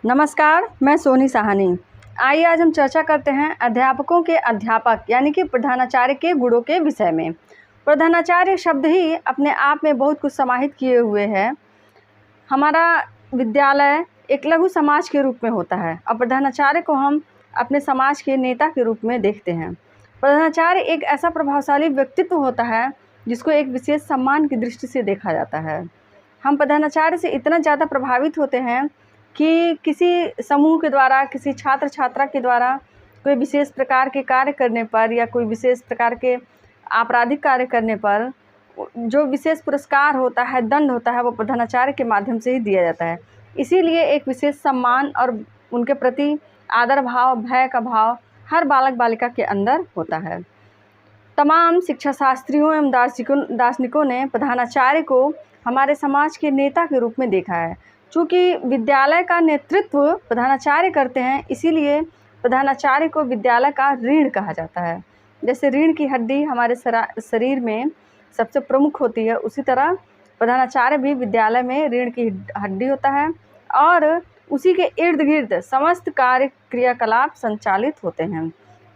नमस्कार, मैं सोनी साहनी। आइए आज हम चर्चा करते हैं अध्यापकों के अध्यापक यानी कि प्रधानाचार्य के गुणों के विषय में। प्रधानाचार्य शब्द ही अपने आप में बहुत कुछ समाहित किए हुए है। हमारा विद्यालय एक लघु समाज के रूप में होता है और प्रधानाचार्य को हम अपने समाज के नेता के रूप में देखते हैं। प्रधानाचार्य एक ऐसा प्रभावशाली व्यक्तित्व होता है जिसको एक विशेष सम्मान की दृष्टि से देखा जाता है। हम प्रधानाचार्य से इतना ज़्यादा प्रभावित होते हैं कि किसी समूह के द्वारा, किसी छात्र छात्रा के द्वारा कोई विशेष प्रकार के कार्य करने पर या कोई विशेष प्रकार के आपराधिक कार्य करने पर जो विशेष पुरस्कार होता है, दंड होता है, वो प्रधानाचार्य के माध्यम से ही दिया जाता है। इसीलिए एक विशेष सम्मान और उनके प्रति आदर भाव, भय का भाव हर बालक बालिका के अंदर होता है। तमाम शिक्षा शास्त्रियों एवं दार्शनिकों ने प्रधानाचार्य को हमारे समाज के नेता के रूप में देखा है। चूँकि विद्यालय का नेतृत्व प्रधानाचार्य करते हैं, इसीलिए प्रधानाचार्य को विद्यालय का रीढ़ कहा जाता है। जैसे रीढ़ की हड्डी हमारे शरीर में सबसे प्रमुख होती है, उसी तरह प्रधानाचार्य भी विद्यालय में रीढ़ की हड्डी होता है और उसी के इर्द गिर्द समस्त कार्य क्रियाकलाप संचालित होते हैं।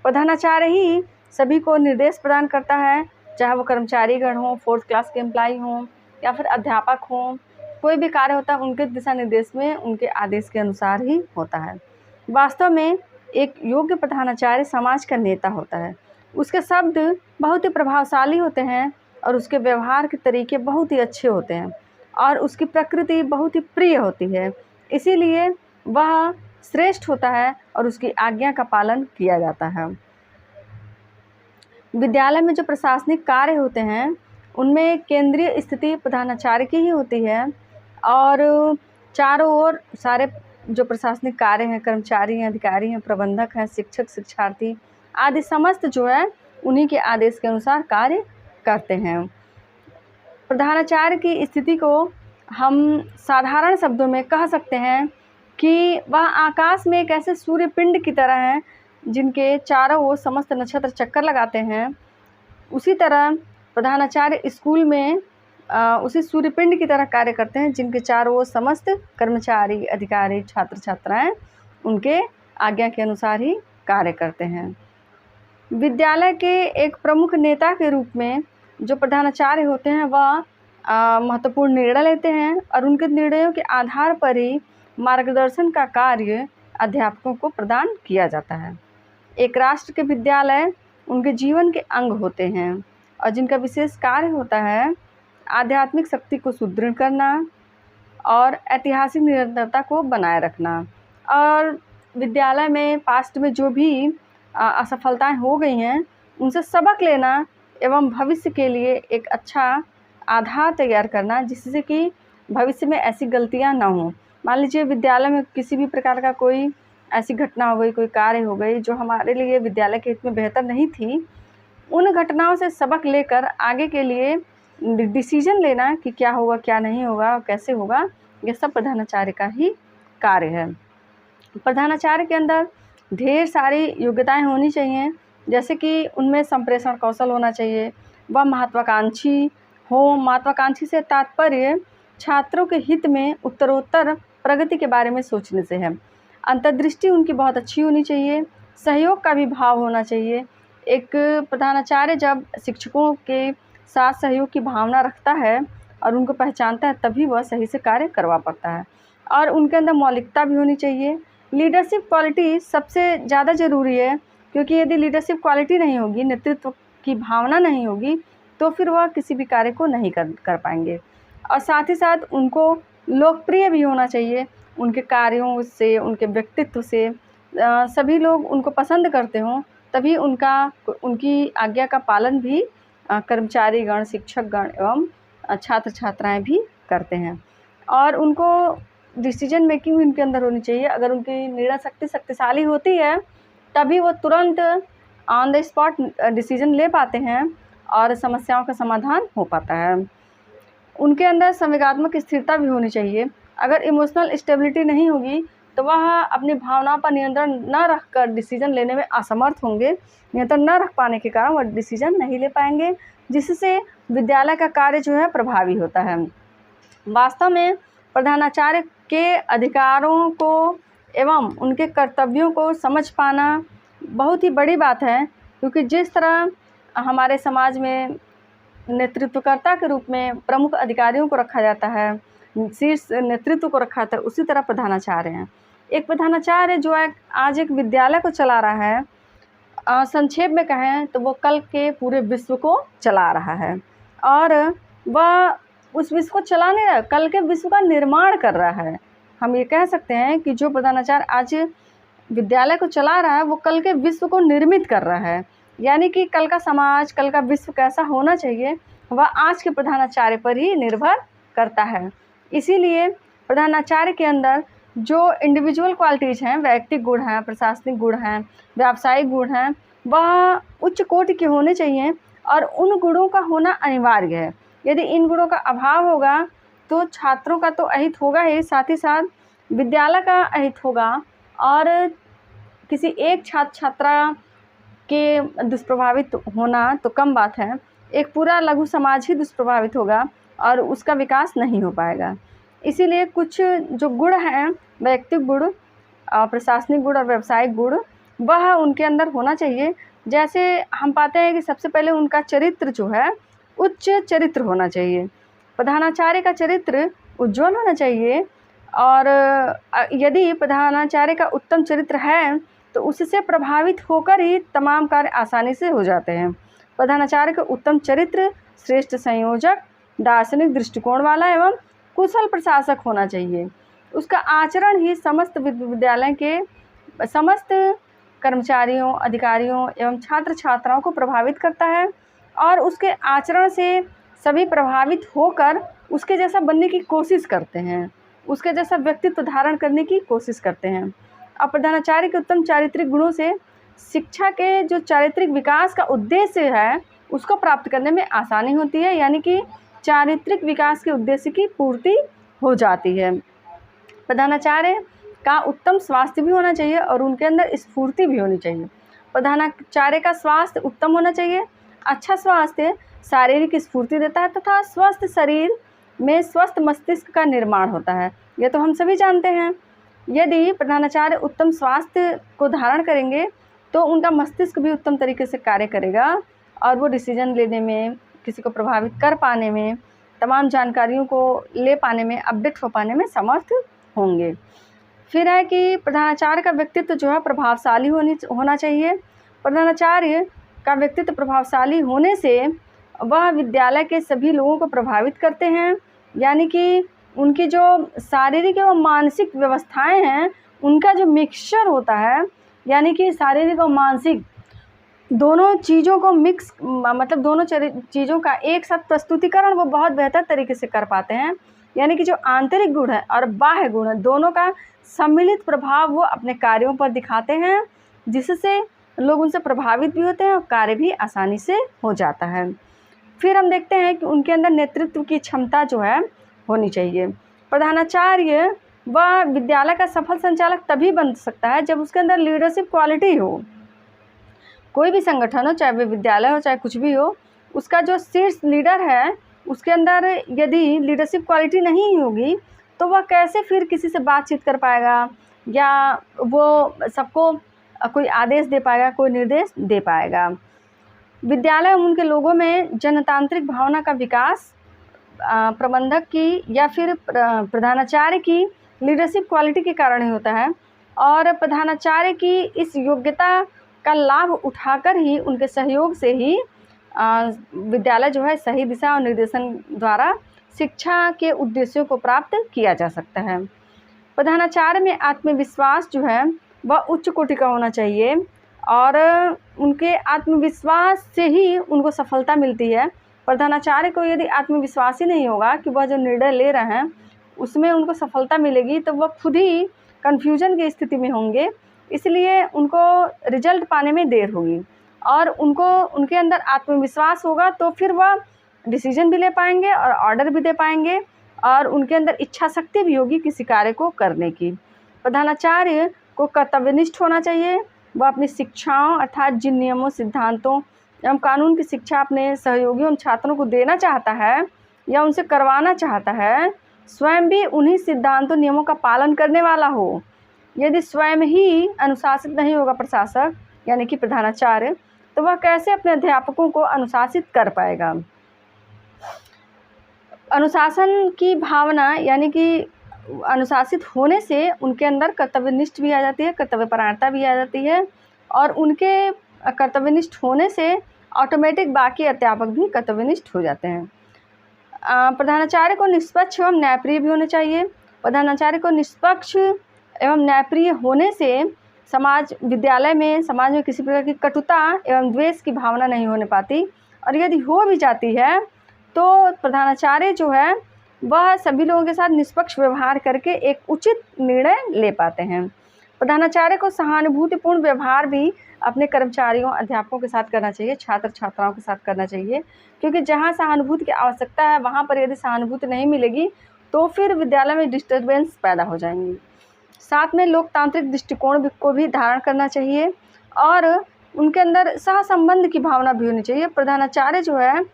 प्रधानाचार्य ही सभी को निर्देश प्रदान करता है, चाहे वो कर्मचारीगण हों, 4th क्लास के एम्प्लॉय हों या फिर अध्यापक हों। कोई भी कार्य होता है उनके दिशा निर्देश में, उनके आदेश के अनुसार ही होता है। वास्तव में एक योग्य प्रधानाचार्य समाज का नेता होता है। उसके शब्द बहुत ही प्रभावशाली होते हैं और उसके व्यवहार के तरीके बहुत ही अच्छे होते हैं और उसकी प्रकृति बहुत ही प्रिय होती है। इसीलिए वह श्रेष्ठ होता है और उसकी आज्ञा का पालन किया जाता है। विद्यालय में जो प्रशासनिक कार्य होते हैं उनमें केंद्रीय स्थिति प्रधानाचार्य की ही होती है और चारों ओर सारे जो प्रशासनिक कार्य हैं, कर्मचारी हैं, अधिकारी हैं, प्रबंधक हैं, शिक्षक, शिक्षार्थी आदि समस्त जो है उन्हीं के आदेश के अनुसार कार्य करते हैं। प्रधानाचार्य की स्थिति को हम साधारण शब्दों में कह सकते हैं कि वह आकाश में एक ऐसे सूर्य पिंड की तरह हैं जिनके चारों ओर समस्त नक्षत्र चक्कर लगाते हैं। उसी तरह प्रधानाचार्य स्कूल में उसी सूर्यपिंड की तरह कार्य करते हैं जिनके चारों ओर समस्त कर्मचारी, अधिकारी, छात्र छात्राएं उनके आज्ञा के अनुसार ही कार्य करते हैं। विद्यालय के एक प्रमुख नेता के रूप में जो प्रधानाचार्य होते हैं वह महत्वपूर्ण निर्णय लेते हैं और उनके निर्णयों के आधार पर ही मार्गदर्शन का कार्य अध्यापकों को प्रदान किया जाता है। एक राष्ट्र के विद्यालय उनके जीवन के अंग होते हैं और जिनका विशेष कार्य होता है आध्यात्मिक शक्ति को सुदृढ़ करना और ऐतिहासिक निरंतरता को बनाए रखना। और विद्यालय में पास्ट में जो भी असफलताएं हो गई हैं उनसे सबक लेना एवं भविष्य के लिए एक अच्छा आधार तैयार करना जिससे कि भविष्य में ऐसी गलतियां ना हों। मान लीजिए विद्यालय में किसी भी प्रकार का कोई ऐसी घटना हो गई, कोई कार्य हो गई जो हमारे लिए विद्यालय के हित में बेहतर नहीं थी, उन घटनाओं से सबक लेकर आगे के लिए डिसीजन लेना कि क्या होगा, क्या नहीं होगा और कैसे होगा, यह सब प्रधानाचार्य का ही कार्य है। प्रधानाचार्य के अंदर ढेर सारी योग्यताएं होनी चाहिए, जैसे कि उनमें संप्रेषण कौशल होना चाहिए, वह महत्वाकांक्षी हो। महत्वाकांक्षी से तात्पर्य छात्रों के हित में उत्तरोत्तर प्रगति के बारे में सोचने से है। अंतर्दृष्टि उनकी बहुत अच्छी होनी चाहिए, सहयोग का भी भाव होना चाहिए। एक प्रधानाचार्य जब शिक्षकों के साथ सहयोग की भावना रखता है और उनको पहचानता है तभी वह सही से कार्य करवा पाता है। और उनके अंदर मौलिकता भी होनी चाहिए। लीडरशिप क्वालिटी सबसे ज़्यादा ज़रूरी है, क्योंकि यदि लीडरशिप क्वालिटी नहीं होगी, नेतृत्व की भावना नहीं होगी, तो फिर वह किसी भी कार्य को नहीं कर पाएंगे। और साथ ही साथ उनको लोकप्रिय भी होना चाहिए। उनके कार्यों से, उनके व्यक्तित्व से सभी लोग उनको पसंद करते हों, तभी उनकी आज्ञा का पालन भी कर्मचारीगण, शिक्षकगण एवं छात्र छात्राएं भी करते हैं। और उनको डिसीजन मेकिंग भी उनके अंदर होनी चाहिए। अगर उनकी निर्णय शक्ति शक्तिशाली होती है तभी वो तुरंत ऑन द स्पॉट डिसीजन ले पाते हैं और समस्याओं का समाधान हो पाता है। उनके अंदर संवेगात्मक स्थिरता भी होनी चाहिए। अगर इमोशनल स्टेबिलिटी नहीं होगी तो वह अपनी भावनाओं पर नियंत्रण न रखकर डिसीजन लेने में असमर्थ होंगे। नियंत्रण न रख पाने के कारण वह डिसीजन नहीं ले पाएंगे, जिससे विद्यालय का कार्य जो है प्रभावी होता है। वास्तव में प्रधानाचार्य के अधिकारों को एवं उनके कर्तव्यों को समझ पाना बहुत ही बड़ी बात है, क्योंकि जिस तरह हमारे समाज में नेतृत्वकर्ता के रूप में प्रमुख अधिकारियों को रखा जाता है, शीर्ष नेतृत्व को रखा जाता है, उसी तरह प्रधानाचार्य हैं। एक प्रधानाचार्य जो आज एक विद्यालय को चला रहा है, संक्षेप में कहें तो वो कल के पूरे विश्व को चला रहा है, और वह उस विश्व को चला नहीं रहा, कल के विश्व का निर्माण कर रहा है। हम ये कह सकते हैं कि जो प्रधानाचार्य आज विद्यालय को चला रहा है वो कल के विश्व को निर्मित कर रहा है, यानी कि कल का समाज, कल का विश्व कैसा होना चाहिए वह आज के प्रधानाचार्य पर ही निर्भर करता है। इसीलिए प्रधानाचार्य के अंदर जो इंडिविजुअल क्वालिटीज़ हैं, वैयक्तिक गुण हैं, प्रशासनिक गुण हैं, व्यावसायिक गुण हैं, वह उच्च कोटि के होने चाहिए और उन गुणों का होना अनिवार्य है। यदि इन गुणों का अभाव होगा तो छात्रों का तो अहित होगा ही, साथ ही साथ विद्यालय का अहित होगा, और किसी एक छात्र छात्रा के दुष्प्रभावित होना तो कम बात है, एक पूरा लघु समाज ही दुष्प्रभावित होगा और उसका विकास नहीं हो पाएगा। इसीलिए कुछ जो गुण हैं, वैयक्तिक गुण, प्रशासनिक गुण और व्यावसायिक गुण, वह उनके अंदर होना चाहिए। जैसे हम पाते हैं कि सबसे पहले उनका चरित्र जो है उच्च चरित्र होना चाहिए। प्रधानाचार्य का चरित्र उज्ज्वल होना चाहिए, और यदि प्रधानाचार्य का उत्तम चरित्र है तो उससे प्रभावित होकर ही तमाम कार्य आसानी से हो जाते हैं। प्रधानाचार्य का उत्तम चरित्र श्रेष्ठ संयोजक, दार्शनिक दृष्टिकोण वाला एवं कुशल प्रशासक होना चाहिए। उसका आचरण ही समस्त विद्यालय के समस्त कर्मचारियों, अधिकारियों एवं छात्र छात्राओं को प्रभावित करता है, और उसके आचरण से सभी प्रभावित होकर उसके जैसा बनने की कोशिश करते हैं, उसके जैसा व्यक्तित्व धारण करने की कोशिश करते हैं। अब प्रधानाचार्य के उत्तम चारित्रिक गुणों से शिक्षा के जो चारित्रिक विकास का उद्देश्य है उसको प्राप्त करने में आसानी होती है, यानी कि चारित्रिक विकास के उद्देश्य की पूर्ति हो जाती है। प्रधानाचार्य का उत्तम स्वास्थ्य भी होना चाहिए और उनके अंदर स्फूर्ति भी होनी चाहिए। प्रधानाचार्य का स्वास्थ्य उत्तम होना चाहिए। अच्छा स्वास्थ्य शारीरिक स्फूर्ति देता है तथा स्वस्थ शरीर में स्वस्थ मस्तिष्क का निर्माण होता है, यह तो हम सभी जानते हैं। यदि प्रधानाचार्य उत्तम स्वास्थ्य को धारण करेंगे तो उनका मस्तिष्क भी उत्तम तरीके से कार्य करेगा और वो डिसीजन लेने में, किसी को प्रभावित कर पाने में, तमाम जानकारियों को ले पाने में, अपडेट हो पाने में समर्थ होंगे। फिर है कि प्रधानाचार्य का व्यक्तित्व जो है प्रभावशाली होना चाहिए। प्रधानाचार्य का व्यक्तित्व प्रभावशाली होने से वह विद्यालय के सभी लोगों को प्रभावित करते हैं, यानी कि उनकी जो शारीरिक एवं मानसिक व्यवस्थाएं हैं उनका जो मिक्सचर होता है, यानी कि शारीरिक और मानसिक दोनों चीज़ों को मिक्स, मतलब दोनों चीज़ों का एक साथ प्रस्तुतिकरण वो बहुत बेहतर तरीके से कर पाते हैं। यानी कि जो आंतरिक गुण है और बाह्य गुण है दोनों का सम्मिलित प्रभाव वो अपने कार्यों पर दिखाते हैं, जिससे लोग उनसे प्रभावित भी होते हैं और कार्य भी आसानी से हो जाता है। फिर हम देखते हैं कि उनके अंदर नेतृत्व की क्षमता जो है होनी चाहिए। प्रधानाचार्य वह विद्यालय का सफल संचालक तभी बन सकता है जब उसके अंदर लीडरशिप क्वालिटी हो। कोई भी संगठन हो, चाहे वे विद्यालय हो चाहे कुछ भी हो, उसका जो शीर्ष लीडर है उसके अंदर यदि लीडरशिप क्वालिटी नहीं होगी तो वह कैसे फिर किसी से बातचीत कर पाएगा, या वो सबको कोई आदेश दे पाएगा, कोई निर्देश दे पाएगा। विद्यालय उनके लोगों में जनतांत्रिक भावना का विकास प्रबंधक की या फिर प्रधानाचार्य की लीडरशिप क्वालिटी के कारण ही होता है, और प्रधानाचार्य की इस योग्यता का लाभ उठाकर ही, उनके सहयोग से ही विद्यालय जो है सही दिशा और निर्देशन द्वारा शिक्षा के उद्देश्यों को प्राप्त किया जा सकता है। प्रधानाचार्य में आत्मविश्वास जो है वह उच्च कोटि का होना चाहिए, और उनके आत्मविश्वास से ही उनको सफलता मिलती है। प्रधानाचार्य को यदि आत्मविश्वास ही नहीं होगा कि वह जो निर्णय ले रहे हैं उसमें उनको सफलता मिलेगी तो वह खुद ही कन्फ्यूजन की स्थिति में होंगे, इसलिए उनको रिजल्ट पाने में देर होगी। और उनके अंदर आत्मविश्वास होगा तो फिर वह डिसीजन भी ले पाएंगे और ऑर्डर भी दे पाएंगे, और उनके अंदर इच्छा शक्ति भी होगी किसी कार्य को करने की। प्रधानाचार्य को कर्तव्यनिष्ठ होना चाहिए। वह अपनी शिक्षाओं अर्थात जिन नियमों, सिद्धांतों एवं कानून की शिक्षा अपने सहयोगियों एवं छात्रों को देना चाहता है या उनसे करवाना चाहता है, स्वयं भी उन्हीं सिद्धांतों, नियमों का पालन करने वाला हो। यदि स्वयं ही अनुशासित नहीं होगा प्रशासक यानी कि प्रधानाचार्य, तो वह कैसे अपने अध्यापकों को अनुशासित कर पाएगा। अनुशासन की भावना यानी कि अनुशासित होने से उनके अंदर कर्तव्यनिष्ठ भी आ जाती है, कर्तव्यपरायणता भी आ जाती है, और उनके कर्तव्यनिष्ठ होने से ऑटोमेटिक बाकी अध्यापक भी कर्तव्यनिष्ठ हो जाते हैं। प्रधानाचार्य को निष्पक्ष एवं न्यायप्रिय भी होना चाहिए। प्रधानाचार्य को निष्पक्ष एवं न्यायप्रिय होने से विद्यालय में समाज में किसी प्रकार की कटुता एवं द्वेष की भावना नहीं होने पाती, और यदि हो भी जाती है तो प्रधानाचार्य जो है वह सभी लोगों के साथ निष्पक्ष व्यवहार करके एक उचित निर्णय ले पाते हैं। प्रधानाचार्य को सहानुभूतिपूर्ण व्यवहार भी अपने कर्मचारियों अध्यापकों के साथ करना चाहिए, छात्र छात्राओं के साथ करना चाहिए, क्योंकि जहाँ सहानुभूति की आवश्यकता है वहाँ पर यदि सहानुभूति नहीं मिलेगी तो फिर विद्यालय में डिस्टर्बेंस पैदा हो जाएंगी। साथ में लोकतांत्रिक दृष्टिकोण को भी धारण करना चाहिए और उनके अंदर सहसंबंध की भावना भी होनी चाहिए। प्रधानाचार्य जो है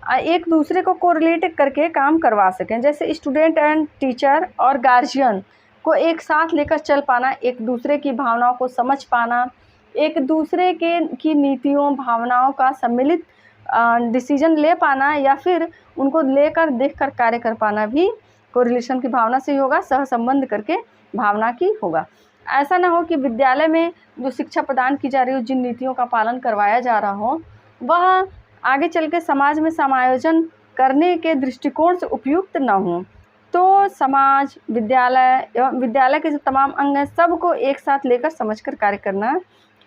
एक दूसरे को कोरिलेट करके काम करवा सकें, जैसे स्टूडेंट एंड टीचर और गार्जियन को एक साथ लेकर चल पाना, एक दूसरे की भावनाओं को समझ पाना, एक दूसरे की नीतियों भावनाओं का सम्मिलित डिसीजन ले पाना या फिर उनको लेकर देखकर कार्य कर पाना भी कोरिलेशन की भावना से ही होगा, सहसंबंध करके भावना की होगा। ऐसा ना हो कि विद्यालय में जो शिक्षा प्रदान की जा रही हो, जिन नीतियों का पालन करवाया जा रहा हो, वह आगे चल के समाज में समायोजन करने के दृष्टिकोण से उपयुक्त न हो। तो समाज, विद्यालय एवं विद्यालय के जो तमाम अंग हैं सबको एक साथ लेकर समझकर कार्य करना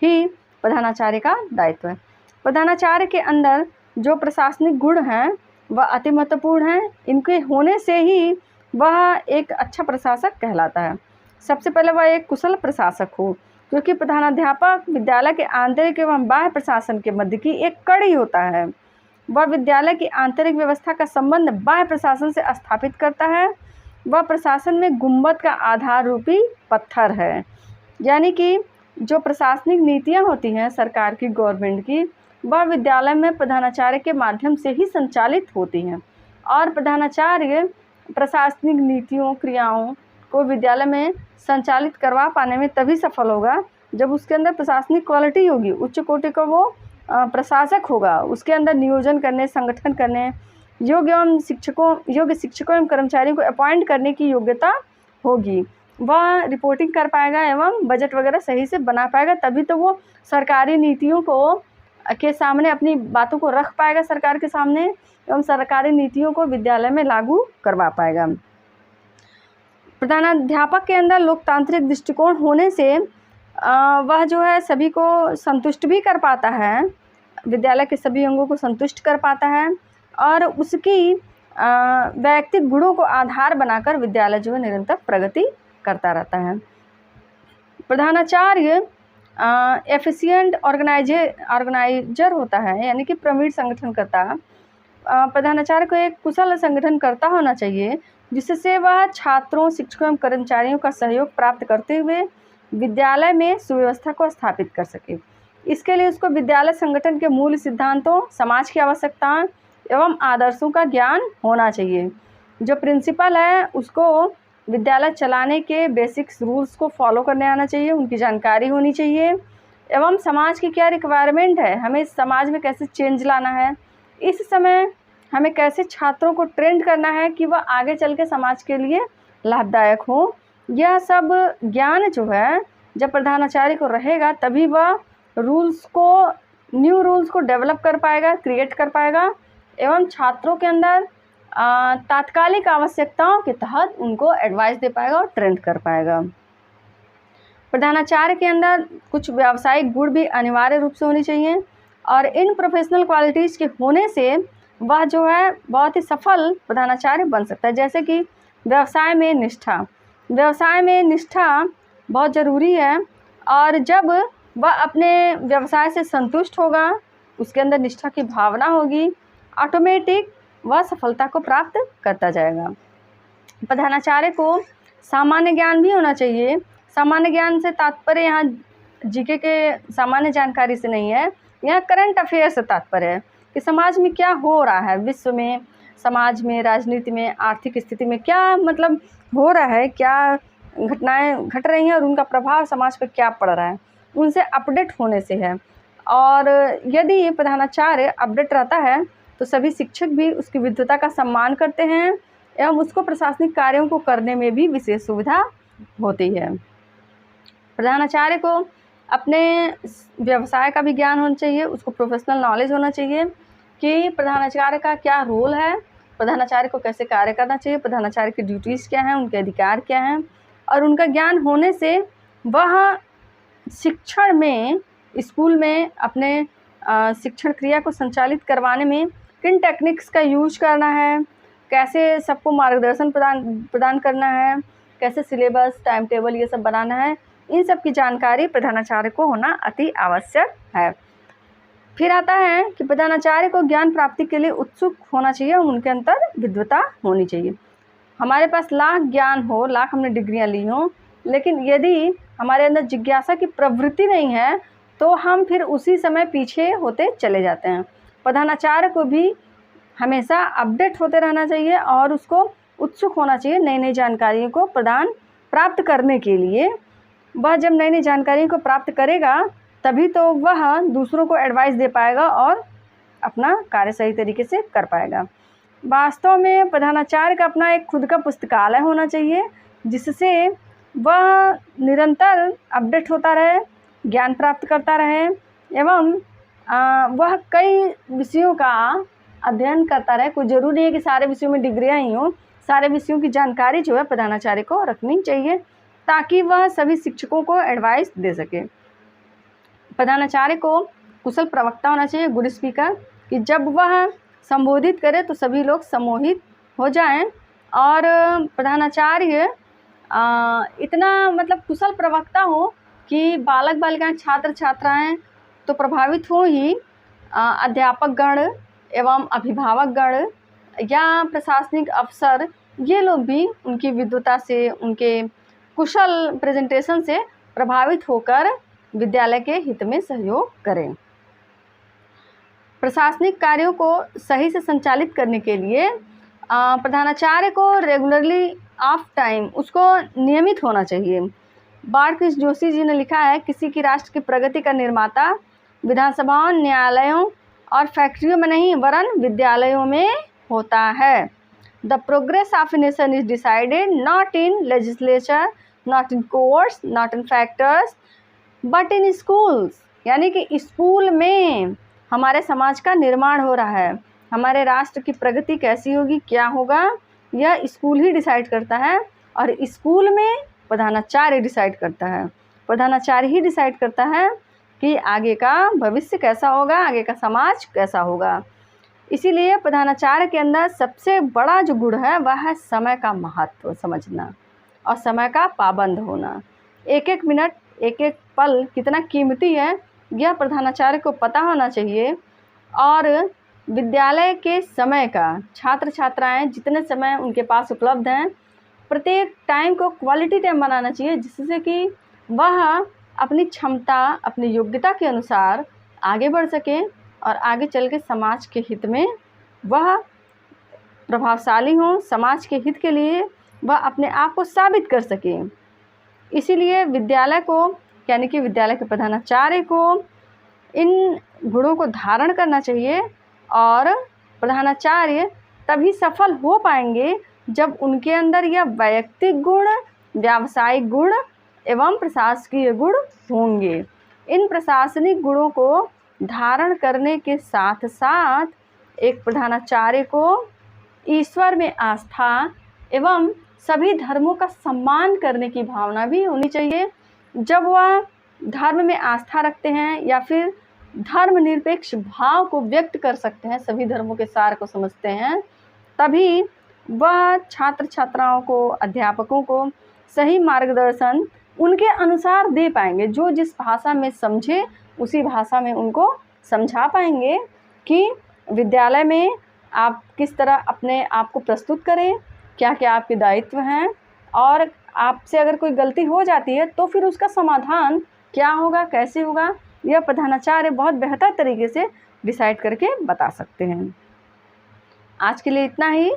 ही प्रधानाचार्य का दायित्व है। प्रधानाचार्य के अंदर जो प्रशासनिक गुण हैं वह अति महत्वपूर्ण हैं। इनके होने से ही वह एक अच्छा प्रशासक कहलाता है। सबसे पहले वह एक कुशल प्रशासक हो, क्योंकि प्रधानाध्यापक विद्यालय के आंतरिक एवं बाह्य प्रशासन के मध्य की एक कड़ी होता है। वह विद्यालय की आंतरिक व्यवस्था का संबंध बाह्य प्रशासन से स्थापित करता है। वह प्रशासन में गुंबद का आधार रूपी पत्थर है, यानी कि जो प्रशासनिक नीतियां होती हैं सरकार की, गवर्नमेंट की, वह विद्यालय में प्रधानाचार्य के माध्यम से ही संचालित होती हैं। और प्रधानाचार्य प्रशासनिक नीतियों, क्रियाओं को विद्यालय में संचालित करवा पाने में तभी सफल होगा जब उसके अंदर प्रशासनिक क्वालिटी होगी, उच्च कोटि का वो प्रशासक होगा, उसके अंदर नियोजन करने, संगठन करने योग्य शिक्षकों एवं कर्मचारियों को अपॉइंट करने की योग्यता होगी। वह रिपोर्टिंग कर पाएगा एवं बजट वगैरह सही से बना पाएगा, तभी तो वो सरकारी नीतियों के सामने अपनी बातों को रख पाएगा सरकार के सामने, एवं सरकारी नीतियों को विद्यालय में लागू करवा पाएगा। प्रधानाध्यापक के अंदर लोकतांत्रिक दृष्टिकोण होने से वह जो है सभी को संतुष्ट भी कर पाता है, विद्यालय के सभी अंगों को संतुष्ट कर पाता है, और उसकी वैयक्तिक गुणों को आधार बनाकर विद्यालय जो है निरंतर प्रगति करता रहता है। प्रधानाचार्य एफिशिएंट ऑर्गेनाइजर होता है, यानी कि प्रवीण संगठनकर्ता। प्रधानाचार्य को एक कुशल संगठनकर्ता होना चाहिए, जिससे वह छात्रों, शिक्षकों एवं कर्मचारियों का सहयोग प्राप्त करते हुए विद्यालय में सुव्यवस्था को स्थापित कर सके। इसके लिए उसको विद्यालय संगठन के मूल सिद्धांतों, समाज की आवश्यकताएं एवं आदर्शों का ज्ञान होना चाहिए। जो प्रिंसिपल है उसको विद्यालय चलाने के बेसिक्स रूल्स को फॉलो करने आना चाहिए, उनकी जानकारी होनी चाहिए, एवं समाज की क्या रिक्वायरमेंट है, हमें समाज में कैसे चेंज लाना है, इस समय हमें कैसे छात्रों को ट्रेंड करना है कि वह आगे चल के समाज के लिए लाभदायक हो। यह सब ज्ञान जो है जब प्रधानाचार्य को रहेगा तभी वह न्यू रूल्स को डेवलप कर पाएगा, क्रिएट कर पाएगा, एवं छात्रों के अंदर तात्कालिक आवश्यकताओं के तहत उनको एडवाइस दे पाएगा और ट्रेंड कर पाएगा। प्रधानाचार्य के अंदर कुछ व्यावसायिक गुण भी अनिवार्य रूप से होनी चाहिए, और इन प्रोफेशनल क्वालिटीज़ के होने से वह जो है बहुत ही सफल प्रधानाचार्य बन सकता है। जैसे कि व्यवसाय में निष्ठा बहुत ज़रूरी है, और जब वह अपने व्यवसाय से संतुष्ट होगा, उसके अंदर निष्ठा की भावना होगी, ऑटोमेटिक वह सफलता को प्राप्त करता जाएगा। प्रधानाचार्य को सामान्य ज्ञान भी होना चाहिए। सामान्य ज्ञान से तात्पर्य यहाँ जीके के सामान्य जानकारी से नहीं है, यहाँ करंट अफेयर से तात्पर्य है कि समाज में क्या हो रहा है, विश्व में, समाज में, राजनीति में, आर्थिक स्थिति में क्या मतलब हो रहा है, क्या घटनाएं घट रही हैं और उनका प्रभाव समाज पर क्या पड़ रहा है, उनसे अपडेट होने से है। और यदि प्रधानाचार्य अपडेट रहता है तो सभी शिक्षक भी उसकी विद्वता का सम्मान करते हैं एवं उसको प्रशासनिक कार्यों को करने में भी विशेष सुविधा होती है। प्रधानाचार्य को अपने व्यवसाय का भी ज्ञान होना चाहिए, उसको प्रोफेशनल नॉलेज होना चाहिए कि प्रधानाचार्य का क्या रोल है, प्रधानाचार्य को कैसे कार्य करना चाहिए, प्रधानाचार्य की ड्यूटीज़ क्या हैं, उनके अधिकार क्या हैं, और उनका ज्ञान होने से वह शिक्षण में, स्कूल में अपने शिक्षण क्रिया को संचालित करवाने में किन टेक्निक्स का यूज करना है, कैसे सबको मार्गदर्शन प्रदान करना है, कैसे सिलेबस, टाइम टेबल ये सब बनाना है, इन सब की जानकारी प्रधानाचार्य को होना अति आवश्यक है। फिर आता है कि प्रधानाचार्य को ज्ञान प्राप्ति के लिए उत्सुक होना चाहिए और उनके अंदर विद्वता होनी चाहिए। हमारे पास लाख ज्ञान हो, लाख हमने डिग्रियां ली हों, लेकिन यदि हमारे अंदर जिज्ञासा की प्रवृत्ति नहीं है तो हम फिर उसी समय पीछे होते चले जाते हैं। प्रधानाचार्य को भी हमेशा अपडेट होते रहना चाहिए और उसको उत्सुक होना चाहिए नई नई जानकारियों को प्राप्त करने के लिए। वह जब नई नई जानकारियों को प्राप्त करेगा तभी तो वह दूसरों को एडवाइस दे पाएगा और अपना कार्य सही तरीके से कर पाएगा। वास्तव में प्रधानाचार्य का अपना एक खुद का पुस्तकालय होना चाहिए जिससे वह निरंतर अपडेट होता रहे, ज्ञान प्राप्त करता रहे एवं वह कई विषयों का अध्ययन करता रहे। कोई ज़रूरी नहीं है कि सारे विषयों में डिग्रियाँ ही हों, सारे विषयों की जानकारी जो है प्रधानाचार्य को रखनी चाहिए ताकि वह सभी शिक्षकों को एडवाइस दे सके। प्रधानाचार्य को कुशल प्रवक्ता होना चाहिए, गुड स्पीकर, कि जब वह संबोधित करे तो सभी लोग सम्मोहित हो जाएं। और प्रधानाचार्य इतना मतलब कुशल प्रवक्ता हो कि बालक बालिकाएं, छात्र छात्राएं तो प्रभावित हो ही, अध्यापक गण एवं अभिभावक गण या प्रशासनिक अफसर ये लोग भी उनकी विद्वता से, उनके कुशल प्रेजेंटेशन से प्रभावित होकर विद्यालय के हित में सहयोग करें। प्रशासनिक कार्यों को सही से संचालित करने के लिए प्रधानाचार्य को रेगुलरली ऑफ टाइम उसको नियमित होना चाहिए। बालकृष्ण जोशी जी ने लिखा है, किसी की राष्ट्र की प्रगति का निर्माता विधानसभाओं, न्यायालयों और फैक्ट्रियों में नहीं वरन विद्यालयों में होता है। The progress of a nation is decided not in legislature, not in courts, not in factors but in schools. यानी कि स्कूल में हमारे समाज का निर्माण हो रहा है। हमारे राष्ट्र की प्रगति कैसी होगी, क्या होगा, यह स्कूल ही डिसाइड करता है और स्कूल में प्रधानाचार्य डिसाइड करता है। प्रधानाचार्य ही डिसाइड करता है कि आगे का भविष्य कैसा होगा, आगे का समाज कैसा होगा। इसीलिए प्रधानाचार्य के अंदर सबसे बड़ा जो गुण है वह है समय का महत्व समझना और समय का पाबंद होना। एक एक मिनट, एक एक पल कितना कीमती है यह प्रधानाचार्य को पता होना चाहिए। और विद्यालय के समय का, छात्र छात्राएं जितने समय उनके पास उपलब्ध हैं, प्रत्येक टाइम को क्वालिटी टाइम बनाना चाहिए जिससे कि वह अपनी क्षमता, अपनी योग्यता के अनुसार आगे बढ़ सकें और आगे चल के समाज के हित में वह प्रभावशाली हों, समाज के हित के लिए वह अपने आप को साबित कर सकें। इसीलिए विद्यालय को, यानी कि विद्यालय के प्रधानाचार्य को इन गुणों को धारण करना चाहिए और प्रधानाचार्य तभी सफल हो पाएंगे जब उनके अंदर यह वैयक्तिक गुण, व्यावसायिक गुण एवं प्रशासकीय गुण होंगे। इन प्रशासनिक गुणों को धारण करने के साथ साथ एक प्रधानाचार्य को ईश्वर में आस्था एवं सभी धर्मों का सम्मान करने की भावना भी होनी चाहिए। जब वह धर्म में आस्था रखते हैं या फिर धर्मनिरपेक्ष भाव को व्यक्त कर सकते हैं, सभी धर्मों के सार को समझते हैं, तभी वह छात्र छात्राओं को, अध्यापकों को सही मार्गदर्शन उनके अनुसार दे पाएंगे। जो जिस भाषा में समझे उसी भाषा में उनको समझा पाएंगे कि विद्यालय में आप किस तरह अपने आप को प्रस्तुत करें, क्या क्या आपके दायित्व हैं और आपसे अगर कोई गलती हो जाती है तो फिर उसका समाधान क्या होगा, कैसे होगा, यह प्रधानाचार्य बहुत बेहतर तरीके से डिसाइड करके बता सकते हैं। आज के लिए इतना ही।